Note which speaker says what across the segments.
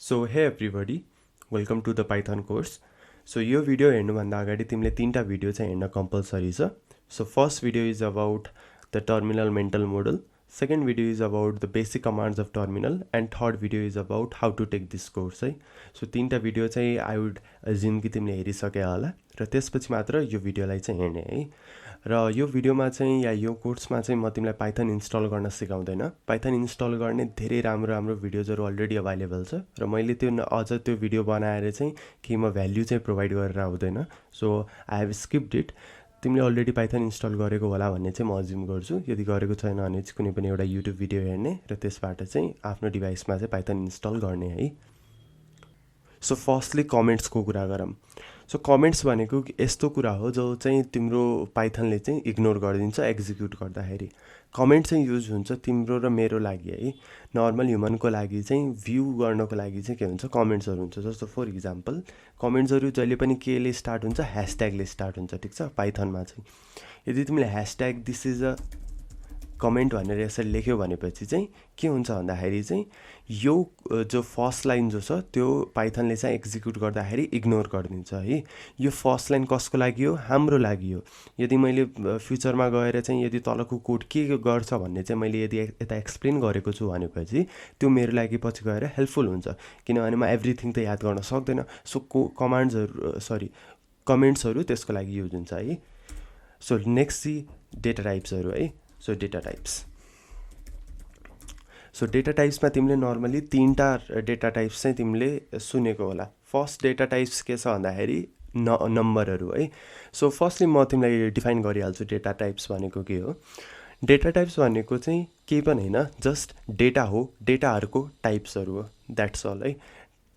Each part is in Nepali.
Speaker 1: So hey everybody, welcome to the Python course. So यो भिडियो हेर्नुभन्दा अगाडि तिमीले तीनटा भिडियो चाहिँ हेर्न कम्पलसरी छ. So first video is about the terminal mental model, second video is about the basic commands of terminal, and third video is about how to take this course है. So तीनटा भिडियो चाहिँ I would assume कि तिमीले हेरिसके होला र त्यसपछि मात्र यो भिडियोलाई चाहिँ हेर्ने है. र यो भिडियोमा चाहिँ या यो कोर्समा चाहिँ म तिमीलाई पाइथन इन्स्टल गर्न सिकाउँदैन. पाइथन इन्स्टल गर्ने धेरै राम्रो भिडियोजहरु अलरेडी अवेलेबल छ र मैले त्यो अझ त्यो भिडियो बनाएर चाहिँ के म भ्याल्यु चाहिँ प्रोवाइड गरेर आउँदैन. So I have skipped it. तिमीले अलरेडी पाइथन इन्स्टल गरेको होला भन्ने चाहिँ म अज्युम गर्छु. यदि गरेको छैन भने चाहिँ कुनै पनि एउटा युट्युब भिडियो हेर्ने र त्यसबाट चाहिँ आफ्नो डिभाइसमा चाहिँ पाइथन इन्स्टल गर्ने है. सो फर्स्टली कमेन्ट्सको कुरा गरौँ. सो कमेन्ट्स भनेको यस्तो कुरा हो जो चाहिँ तिम्रो पाइथनले चाहिँ इग्नोर गरिदिन्छ एक्जिक्युट गर्दाखेरि. कमेन्ट चाहिँ युज हुन्छ तिम्रो र मेरो लागि है. नर्मल ह्युमनको लागि चाहिँ भ्यू गर्नको लागि चाहिँ के हुन्छ, कमेन्ट्सहरू हुन्छ. जस्तो फर इक्जाम्पल कमेन्ट्सहरू जहिले पनि केले स्टार्ट हुन्छ, ह्यासट्यागले स्टार्ट हुन्छ. ठिक छ. पाइथनमा चाहिँ यदि तिमीले hashtag this is a comment भनेर यसरी लेख्यो भनेपछि चाहिँ के हुन्छ भन्दाखेरि चाहिँ यो जो फर्स्ट लाइन जो छ त्यो पाइथनले चाहिँ एक्जिक्युट गर्दाखेरि इग्नोर गरिदिन्छ है. यो फर्स्ट लाइन कसको लागि हो? हाम्रो लागि हो. यदि मैले फ्युचरमा गएर चाहिँ यदि तलको कोड के गर्छ भन्ने चाहिँ मैले यदि यता एक्सप्लेन गरेको छु भनेपछि त्यो मेरो लागि पछि गएर हेल्पफुल हुन्छ. किनभने म एभ्रिथिङ त याद गर्न सक्दैन. सो कमेन्ट्सहरू त्यसको लागि युज हुन्छ है. सो नेक्स्ट सी डेटा टाइप्सहरू है. सो डेटा टाइप्समा तिमीले नर्मली तीनटा डेटा टाइप्स चाहिँ तिमीले सुनेको होला. फर्स्ट डेटा टाइप्स के छ भन्दाखेरि नम्बरहरू है. सो फर्स्टली म तिमीलाई डिफाइन गरिहाल्छु डेटा टाइप्स भनेको के हो. डेटा टाइप्स भनेको चाहिँ केही पनि होइन, जस्ट डेटा हो, डेटाहरूको टाइप्सहरू हो. द्याट्स अल है.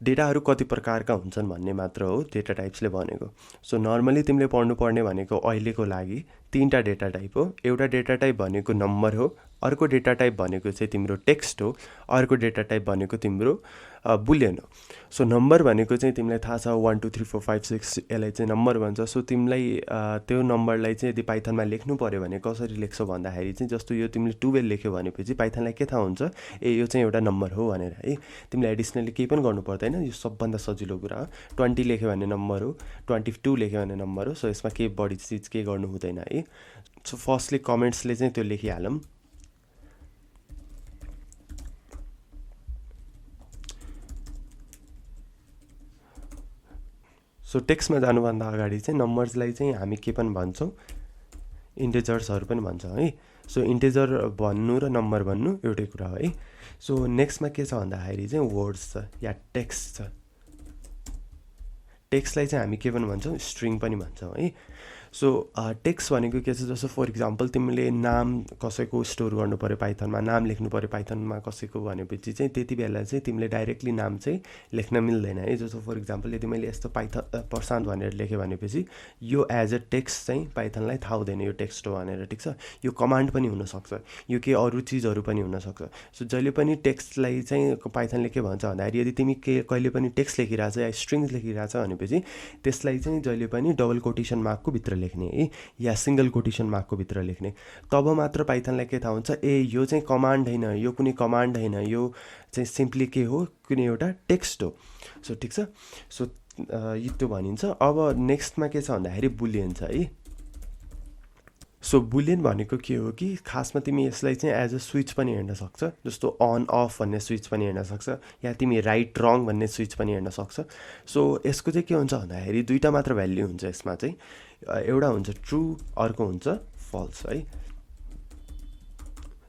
Speaker 1: डेटाहरू कति प्रकारका हुन्छन् भन्ने मात्र हो डेटा टाइप्सले भनेको. सो नर्मली तिमीले पढ्नुपर्ने भनेको अहिलेको लागि तीनटा डेटा टाइप हो. एउटा डेटा टाइप भनेको नम्बर हो, अर्को डेटा टाइप भनेको चाहिँ तिम्रो टेक्स्ट हो, अर्को डेटा टाइप भनेको तिम्रो बुलियन हो. सो नम्बर भनेको चाहिँ तिमीलाई थाहा छ 1 2 3 4 5 6 यसलाई चाहिँ नम्बर भन्छ. सो तिमीलाई त्यो नम्बरलाई चाहिँ यदि पाइथनमा लेख्नु पऱ्यो भने कसरी लेख्छौ भन्दाखेरि चाहिँ जस्तो यो तिमीले 12 लेख्यो भनेपछि पाइथनलाई के थाहा हुन्छ, ए यो चाहिँ एउटा नम्बर हो भनेर है. तिमीले एडिसनली केही पनि गर्नु पर्दैन. यो सबभन्दा सजिलो कुरा हो. 20 लेख्यो भने नम्बर हो, 22 लेख्यो भने नम्बर हो. सो यसमा केही बढी चिज केही गर्नु हुँदैन है. सो फर्स्टली कमेन्ट्सले चाहिँ त्यो लेखिहालौँ. सो टेक्स्टमा जानुभन्दा अगाडि चाहिँ नम्बर्सलाई चाहिँ हामी के पनि भन्छौँ, इन्टिजर्सहरू पनि भन्छौँ है. सो इन्टिजर भन्नु र नम्बर भन्नु एउटै कुरा हो है. सो नेक्स्टमा के छ भन्दाखेरि चाहिँ वर्ड्स छ या टेक्स्ट छ. टेक्स्टलाई चाहिँ हामी के पनि भन्छौँ, स्ट्रिङ पनि भन्छौँ है. सो टेक्स्ट भनेको के छ, जस्तो फर इक्जाम्पल तिमीले नाम कसैको स्टोर गर्नु पऱ्यो पाइथनमा, नाम लेख्नु पऱ्यो पाइथनमा कसैको भनेपछि चाहिँ त्यति बेला चाहिँ तिमीले डाइरेक्टली नाम चाहिँ लेख्न मिल्दैन है. जस्तो फर इक्जाम्पल यदि मैले यस्तो प्रशान्त भनेर लेखेँ भनेपछि यो एज अ टेक्स्ट चाहिँ पाइथनलाई थाहा हुँदैन यो टेक्स्ट हो भनेर. ठिक छ. यो कमान्ड पनि हुनसक्छ, यो के अरू चिजहरू पनि हुनसक्छ. सो जहिले पनि टेक्स्टलाई चाहिँ पाइथनले के भन्छ भन्दाखेरि यदि तिमी कहिले पनि टेक्स्ट लेखिरहेछ या स्ट्रिङ्स लेखिरहेछ भनेपछि त्यसलाई चाहिँ जहिले पनि डबल कोटेसन मार्कको भित्र लेख्ने है या सिंगल कोटेसन मार्कको भित्र लेख्ने. तब मात्र पाइथनलाई के थाहा हुन्छ, ए यो चाहिँ कमान्ड होइन, यो कुनै कमान्ड होइन, यो चाहिँ सिम्पली के हो, कुनै एउटा टेक्स्ट हो. सो ठिक छ. सो त्यो भनिन्छ. अब नेक्स्टमा के छ भन्दाखेरि बुलियन छ है. सो बुलियन भनेको के हो कि खासमा तिमी यसलाई चाहिँ एज अ स्विच पनि हेर्न सक्छ. जस्तो अन अफ भन्ने स्विच पनि हेर्न सक्छ या तिमी राइट रङ भन्ने स्विच पनि हेर्न सक्छ. सो यसको चाहिँ के हुन्छ भन्दाखेरि दुईवटा मात्र भ्याल्यु हुन्छ यसमा चाहिँ. एउटा हुन्छ ट्रु, अर्को हुन्छ फल्स है.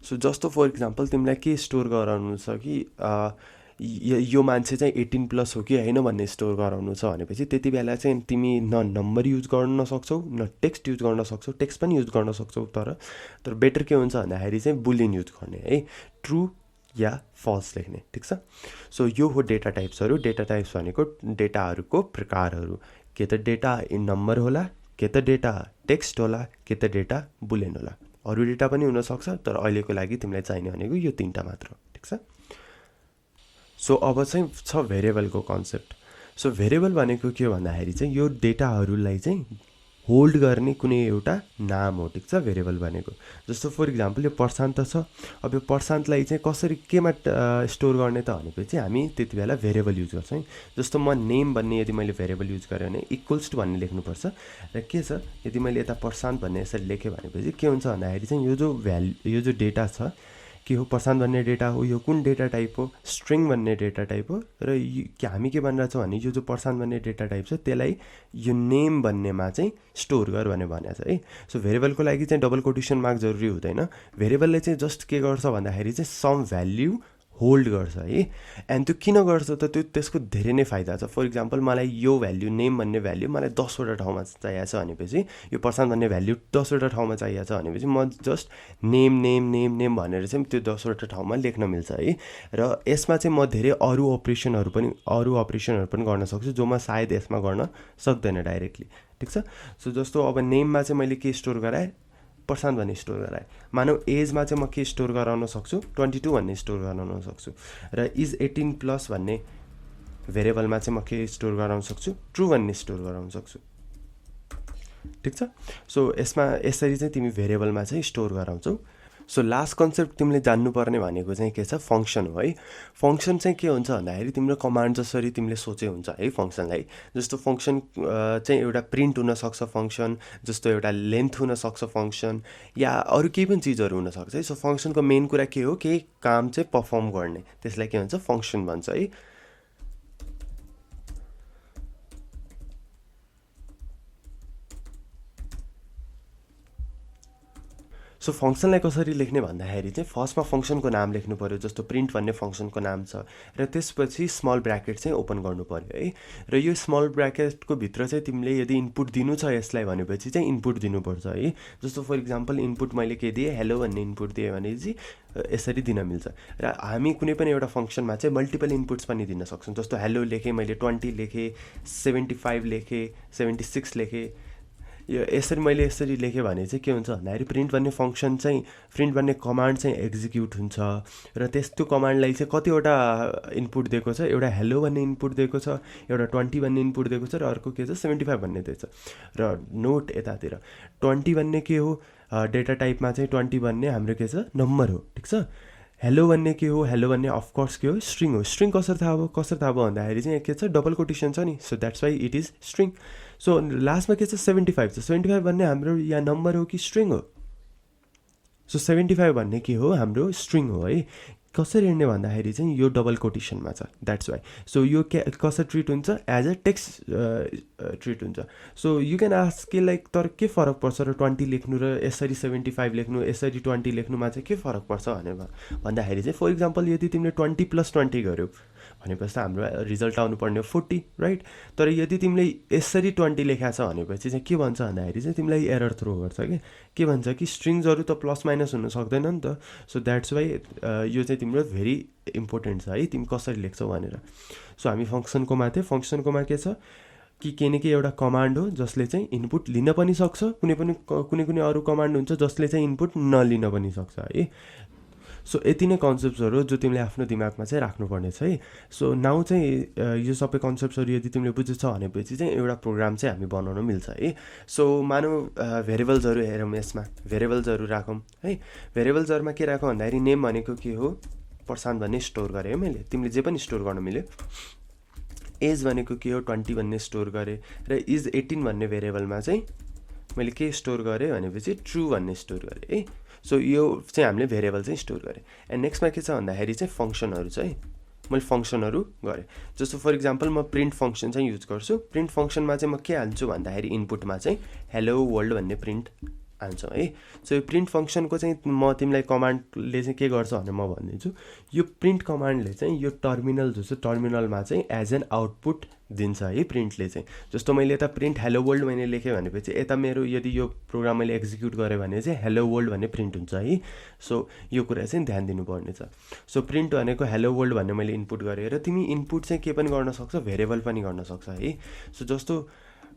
Speaker 1: सो जस्तो फर इक्जाम्पल तिमीलाई के स्टोर गराउनु छ कि यो मान्छे चाहिँ 18+ हो कि होइन भन्ने स्टोर गराउनु छ भनेपछि त्यति बेला चाहिँ तिमी न नम्बर युज गर्न सक्छौ, न टेक्स्ट युज गर्न सक्छौ. टेक्स्ट पनि युज गर्न सक्छौ तर बेटर के हुन्छ भन्दाखेरि चाहिँ बुलियन युज गर्ने है, ट्रु या फल्स लेख्ने. ठिक छ. सो यो हो डेटा टाइप्सहरू. डेटा टाइप्स भनेको डेटाहरूको प्रकारहरू. के त डेटा इन नम्बर होला, के त डेटा टेक्स्ट होला, के त डेटा बुलियन होला. अरू डेटा पनि हुनसक्छ तर अहिलेको लागि तिमीलाई चाहिने भनेको यो तीनटा मात्र हो. ठिक छ. सो अब चाहिँ छ भेरिएबलको कन्सेप्ट. सो भेरिएबल भनेको के हो भन्दाखेरि चाहिँ यो डेटाहरूलाई चाहिँ होल्ड गर्ने कुनै एउटा नाम हो, ठिक छ, भेरिएबल भनेको। जस्तो फर इक्जाम्पल यो प्रशान्त छ, अब यो प्रशान्तलाई चाहिँ कसरी केमा स्टोर गर्ने त भनेपछि हामी त्यति बेला भेरिएबल युज गर्छौँ है। जस्तो म नेम भन्ने यदि मैले भेरिएबल युज गरेँ भने इक्वल्स टु भन्ने लेख्नुपर्छ र के छ यदि मैले यता प्रशान्त भन्ने यसरी लेखेँ भनेपछि के हुन्छ भन्दाखेरि चाहिँ यो जो डेटा छ के हो, प्रशान्त भन्ने डेटा हो, यो कुन डेटा टाइप हो, स्ट्रिङ भन्ने डेटा टाइप हो र हामी के भनिरहेछौँ भने यो जो प्रशान्त भन्ने डेटा टाइप छ त्यसलाई यो नेम भन्नेमा चाहिँ स्टोर गर भनेको छ है। सो भेरिएबलको लागि चाहिँ डबल कोटेसन मार्क जरुरी हुँदैन। भेरिएबलले चाहिँ जस्ट के गर्छ भन्दाखेरि चाहिँ सम भ्याल्यु होल्ड गर्छ है। एन्ड त्यो किन गर्छ त, त्यो त्यसको धेरै नै फाइदा छ। फर इक्जाम्पल मलाई यो भ्याल्यु नेम भन्ने भ्याल्यु मलाई 10वटा ठाउँमा चाहिएको छ भनेपछि, यो प्रशान्त भन्ने भ्याल्यु 10वटा ठाउँमा चाहिएको छ भनेपछि म just name name name name भनेर चाहिँ त्यो 10वटा ठाउँमा लेख्न मिल्छ है। र यसमा चाहिँ म धेरै अरू अपरेसनहरू पनि गर्न सक्छु जो म सायद यसमा गर्न सक्दैन डाइरेक्टली, ठिक छ। सो जस्तो अब नेममा चाहिँ मैले के स्टोर गराएँ, प्रशान्त भन्ने स्टोर गराएँ। मानव एजमा चाहिँ म के स्टोर गराउन सक्छु, 22 भन्ने स्टोर गराउन सक्छु। र इज 18+ भन्ने भेरिएबलमा चाहिँ म के स्टोर गराउन सक्छु, ट्रु भन्ने स्टोर गराउन सक्छु, ठिक छ। सो यसमा यसरी चाहिँ तिमी भेरिएबलमा चाहिँ स्टोर गराउँछौ। सो लास्ट कन्सेप्ट तिमीले जान्नुपर्ने भनेको चाहिँ के छ, फङ्सन हो है। फङ्सन चाहिँ के हुन्छ भन्दाखेरि तिम्रो कमान्ड जसरी तिमीले सोचे हुन्छ है फङ्सनलाई। जस्तो फङ्सन चाहिँ एउटा प्रिन्ट हुनसक्छ फङ्सन, जस्तो एउटा लेन्थ हुनसक्छ फङ्सन, या अरू केही पनि चिजहरू हुनसक्छ है। सो फङ्सनको मेन कुरा के हो, केही काम चाहिँ पर्फर्म गर्ने, त्यसलाई के भन्छ, फङ्सन भन्छ है। सो फङ्सनलाई कसरी लेख्ने भन्दाखेरि चाहिँ फर्स्टमा फङ्सनको नाम लेख्नु पऱ्यो, जस्तो प्रिन्ट भन्ने फङ्सनको नाम छ, र त्यसपछि स्मल ब्र्याकेट चाहिँ ओपन गर्नु पऱ्यो है। र यो स्मल ब्र्याकेटको भित्र चाहिँ तिमीले यदि इनपुट दिनु छ यसलाई भनेपछि चाहिँ इनपुट दिनुपर्छ है। जस्तो फर इक्जाम्पल इनपुट मैले के दिएँ, हेलो भन्ने इनपुट दिएँ भनेपछि यसरी दिन मिल्छ। र हामी कुनै पनि एउटा फङ्सनमा चाहिँ मल्टिपल इनपुट्स पनि दिन सक्छौँ। जस्तो हेलो लेखेँ मैले, 20 लेखेँ, 75 लेखेँ, 76 लेखेँ, यो यसरी मैले यसरी लेखेँ भने चाहिँ के हुन्छ भन्दाखेरि प्रिन्ट भन्ने फङ्सन चाहिँ, प्रिन्ट भन्ने कमान्ड चाहिँ एक्जिक्युट हुन्छ। र त्यो कमान्डलाई चाहिँ कतिवटा इनपुट दिएको छ, एउटा हेलो भन्ने इनपुट दिएको छ, एउटा 20 भन्ने इनपुट दिएको छ, र अर्को के छ 75 भन्ने दिएको छ। र नोट यतातिर 20 भन्ने के हो, डेटा टाइपमा चाहिँ 20 भन्ने हाम्रो के छ, नम्बर हो, ठिक छ। हेलो भन्ने के हो, हेलो भन्ने अफकोर्स के हो, स्ट्रिङ हो। स्ट्रिङ कसरी थाहा भयो भन्दाखेरि चाहिँ के छ, डबल कोटेसन छ नि, so that's why it is string. So लास्टमा के छ, 75 छ। 75 भन्ने हाम्रो या नम्बर हो कि स्ट्रिङ हो। सो 75 भन्ने के हो, हाम्रो स्ट्रिङ हो है। कसरी हेर्ने भन्दाखेरि चाहिँ यो डबल कोटेसनमा छ, द्याट्स वाइ। सो यो कसरी ट्रिट हुन्छ, एज अ टेक्स्ट ट्रिट हुन्छ। सो यु क्यान आस्क कि लाइक तर के फरक पर्छ र 20 लेख्नु र यसरी 75 लेख्नु, यसरी 20 लेख्नुमा चाहिँ के फरक पर्छ भनेर भन्दाखेरि चाहिँ फर इक्जाम्पल यदि तिमीले 20 + 20 गर्यो भनेपछि त हाम्रो रिजल्ट आउनुपर्ने हो 40, राइट। तर यदि तिमीले यसरी 20 लेखा छ भनेपछि चाहिँ के भन्छ भन्दाखेरि चाहिँ तिमीलाई एरर थ्रो गर्छ के भन्छ कि स्ट्रिङ्सहरू त प्लस माइनस हुन सक्दैन नि त। सो द्याट्स वाइ यो चाहिँ तिम्रो भेरी इम्पोर्टेन्ट छ है, तिमी कसरी लेख्छौ भनेर। सो हामी फङ्सनकोमा थियौँ। फङ्सनकोमा के छ कि के न के एउटा कमान्ड हो जसले चाहिँ इनपुट लिन पनि सक्छ, कुनै अरू कमान्ड हुन्छ जसले चाहिँ इनपुट नलिन पनि सक्छ है। सो यति नै कन्सेप्ट्सहरू जो तिमीले आफ्नो दिमागमा चाहिँ राख्नुपर्ने छ है। सो नाउ चाहिँ यो सबै कन्सेप्ट्सहरू यदि तिमीले बुझेछ भनेपछि चाहिँ एउटा प्रोग्राम चाहिँ हामी बनाउन मिल्छ है। सो मानौ भेरिएबल्सहरू हेरौँ, यसमा भेरिएबल्सहरू राखौँ है। भेरिएबल्सहरूमा के राखौँ भन्दाखेरि नेम भनेको के हो, प्रशान्त भन्ने स्टोर गरेँ है मैले, तिमीले जे पनि स्टोर गर्न मिल्यो। एज भनेको के हो, 20 भन्ने स्टोर गरेँ। र इज 18 भन्ने भेरिएबलमा चाहिँ मैले के स्टोर गरेँ भनेपछि ट्रु भन्ने स्टोर गरेँ है। सो यो चाहिँ हामीले भेरिएबल चाहिँ स्टोर गरेँ। एन्ड नेक्स्टमा के छ भन्दाखेरि चाहिँ फङ्सनहरू छ है, मैले फङ्सनहरू गरेँ। जस्तो फर इक्जाम्पल म प्रिन्ट फङ्सन चाहिँ युज गर्छु। प्रिन्ट फङ्सनमा चाहिँ म के हाल्छु भन्दाखेरि इनपुटमा चाहिँ हेलो वर्ल्ड भन्ने प्रिन्ट हाल्छौँ है। सो यो प्रिन्ट फङ्सनको चाहिँ म तिमीलाई कमान्डले चाहिँ के गर्छ भनेर म भनिदिन्छु। यो प्रिन्ट कमान्डले चाहिँ यो टर्मिनल जो छ, टर्मिनलमा चाहिँ एज एन आउटपुट दिन्छ है प्रिन्टले चाहिँ। जस्तो मैले यता प्रिन्ट हेलो वर्ल्ड मैले लेखेँ भनेपछि यता मेरो यदि यो प्रोग्राम मैले एक्जिक्युट गरेँ भने चाहिँ हेलो वर्ल्ड भन्ने प्रिन्ट हुन्छ है। सो यो कुरा चाहिँ ध्यान दिनुपर्ने छ। सो प्रिन्ट भनेको हेलो वर्ल्ड भन्ने मैले इनपुट गरेँ, र तिमी इनपुट चाहिँ के पनि गर्न सक्छ, भेरिएबल पनि गर्न सक्छ है। सो जस्तो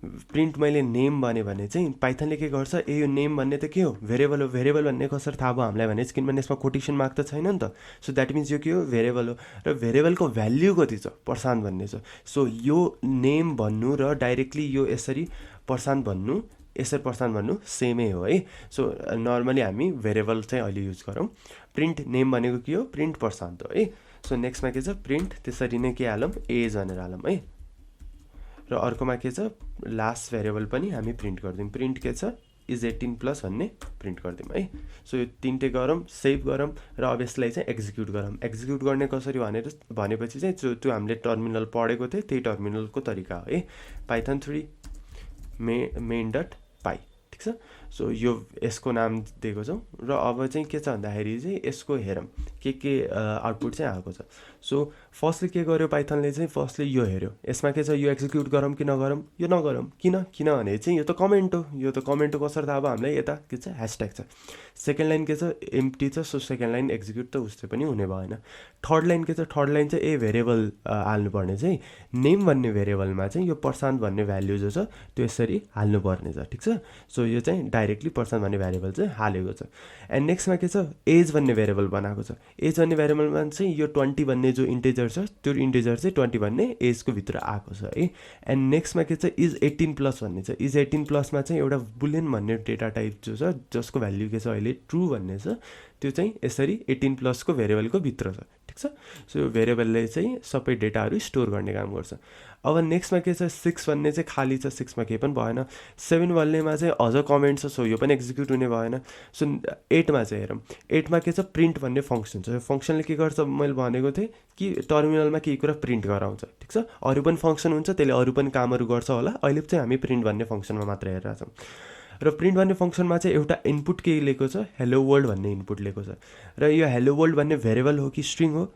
Speaker 1: प्रिन्ट मैले नेम भने चाहिँ पाइथनले के गर्छ, यो नेम भन्ने त के हो, भेरिएबल हो। भेरिएबल भन्ने कसरी थाहा भयो हामीलाई भने किनभने यसमा कोटेसन मार्क त छैन नि त। सो द्याट मिन्स यो के हो, भेरिएबल हो। र भेरिएबलको भ्याल्यु कति छ, प्रशान्त भन्ने छ। सो यो नेम भन्नु र डाइरेक्टली यो यसरी प्रशान्त भन्नु यसरी पर्सेन्ट भन्नु सेमै हो है। सो नर्मली हामी भेरिएबल चाहिँ अहिले युज गरौँ। प्रिन्ट नेम भनेको के हो, प्रिन्ट पर्सेन्ट हो है। सो नेक्स्टमा के छ, प्रिन्ट त्यसरी नै के हालौँ, एज भनेर हालौँ है। र अर्कोमा के छ, लास्ट भेरिएबल पनि हामी प्रिन्ट गरिदिउँ। प्रिन्ट के छ, इज 18+ भन्ने प्रिन्ट गरिदिउँ है। सो यो तिनटै गरौँ, सेभ गरौँ र अब यसलाई चाहिँ एक्जिक्युट गरौँ। एक्जिक्युट गर्ने कसरी भनेपछि चाहिँ त्यो हामीले टर्मिनल पढेको थियो त्यही टर्मिनलको तरिका हो है। पाइथन 3 मेन डट पाई, ठिक छ। सो यो यसको नाम दिएको छौँ र अब चाहिँ के छ भन्दाखेरि चाहिँ यसको हेरौँ के आउटपुट चाहिँ आएको छ। सो फर्स्टली के गर्यो पाइथनले चाहिँ, फर्स्टली यो हेऱ्यो, यसमा के छ, यो एक्जिक्युट गरौँ कि नगरौँ, यो नगरौँ। किनभने चाहिँ यो त कमेन्ट हो, यो त कमेन्ट हो कसरी थाहा अब हामीलाई, यता के छ ह्यासट्याग छ। सेकेन्ड लाइन के छ, एम्प्टी छ। सो सेकेन्ड लाइन एक्जिक्युट त उस्तै पनि हुने भएन। थर्ड लाइन के छ, थर्ड लाइन चाहिँ ए भेरिएबल हाल्नुपर्ने चाहिँ नेम भन्ने भेरिएबलमा चाहिँ यो पर्सेन्ट भन्ने भ्याल्यु जो छ त्यो यसरी हाल्नुपर्ने छ, ठिक छ। सो यो चाहिँ डाइरेक्टली पर्सेन्ट भन्ने भेरिएबल चाहिँ हालेको छ। एन्ड नेक्स्टमा के छ, एज भन्ने भेरिएबल बनाएको छ। एज भन्ने भेरिएबलमा चाहिँ यो 20 भन्ने जो इन्टिजर छ त्यो इन्टिजर चाहिँ 20 भन्ने एजको भित्र आएको छ है। एन्ड नेक्स्टमा के छ, इज 18+ भन्ने छ। इज 18+ मा चाहिँ एउटा बुलियन भन्ने डेटा टाइप जो छ जसको भ्याल्यु के छ अहिले ट्रु भन्ने छ, त्यो चाहिँ यसरी 18+ को भेरिएबलको भित्र छ, ठिक छ। सो यो भेरिएबलले चाहिँ सबै डेटाहरू स्टोर गर्ने काम गर्छ। अब नेक्स्टमा के छ, 6 भन्ने चाहिँ खाली छ, 6मा केही पनि भएन। 7 भन्नेमा चाहिँ अझ कमेन्ट छ, सो यो पनि एक्जिक्युट हुने भएन। सो 8मा चाहिँ हेरौँ, 8मा के छ, प्रिन्ट भन्ने फङ्सन छ। यो फङ्सनले के गर्छ, मैले भनेको थिएँ कि टर्मिनलमा केही कुरा प्रिन्ट गराउँछ, ठिक छ। अरू पनि फङ्सन हुन्छ, त्यसले अरू पनि कामहरू गर्छ होला। अहिले चाहिँ हामी प्रिन्ट भन्ने फङ्सनमा मात्र हेरेर छौँ। र प्रिन्ट भन्ने फङ्सनमा चाहिँ एउटा इनपुट के लिएको छ, हेलो वर्ल्ड भन्ने इनपुट लिएको छ। र यो हेलो वर्ल्ड भन्ने भेरिएबल हो कि स्ट्रिङ हो,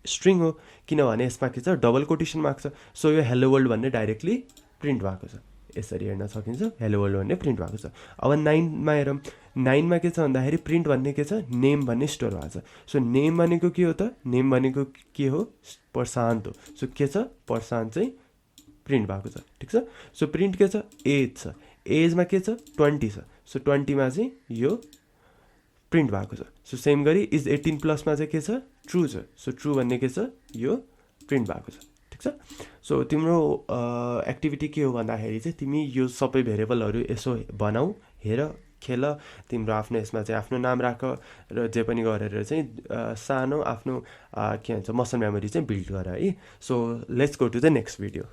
Speaker 1: स्ट्रिङ हो, किनभने यसमा के छ, डबल कोटेसन मार्क छ। सो यो हेलो वर्ल्ड भन्ने डाइरेक्टली प्रिन्ट भएको छ, यसरी हेर्न सकिन्छ, हेलो वर्ल्ड भन्ने प्रिन्ट भएको छ। अब 9मा हेरौँ, 9मा के छ भन्दाखेरि प्रिन्ट भन्ने के छ, नेम भन्ने स्टोर भएको छ। सो नेम भनेको के हो त, नेम भनेको के हो, पर्सेन्ट हो। सो के छ, पर्सेन्ट चाहिँ प्रिन्ट भएको छ, ठिक छ। सो प्रिन्ट के छ, एज छ। एजमा के छ, 20 छ। सो 20मा चाहिँ यो प्रिन्ट भएको छ। सो सेम गरी इज 18+ चाहिँ के छ, ट्रु छ। सो ट्रु भन्ने के छ, यो प्रिन्ट भएको छ, ठिक छ। सो तिम्रो एक्टिभिटी के हो भन्दाखेरि चाहिँ तिमी यो सबै भेरिएबलहरू यसो बनाऊ, हेर, खेल, तिम्रो आफ्नो यसमा चाहिँ आफ्नो नाम राख र जे पनि गरेर चाहिँ सानो आफ्नो के भन्छ मसल मेमोरी चाहिँ बिल्ड गर है। So let's go to the next video.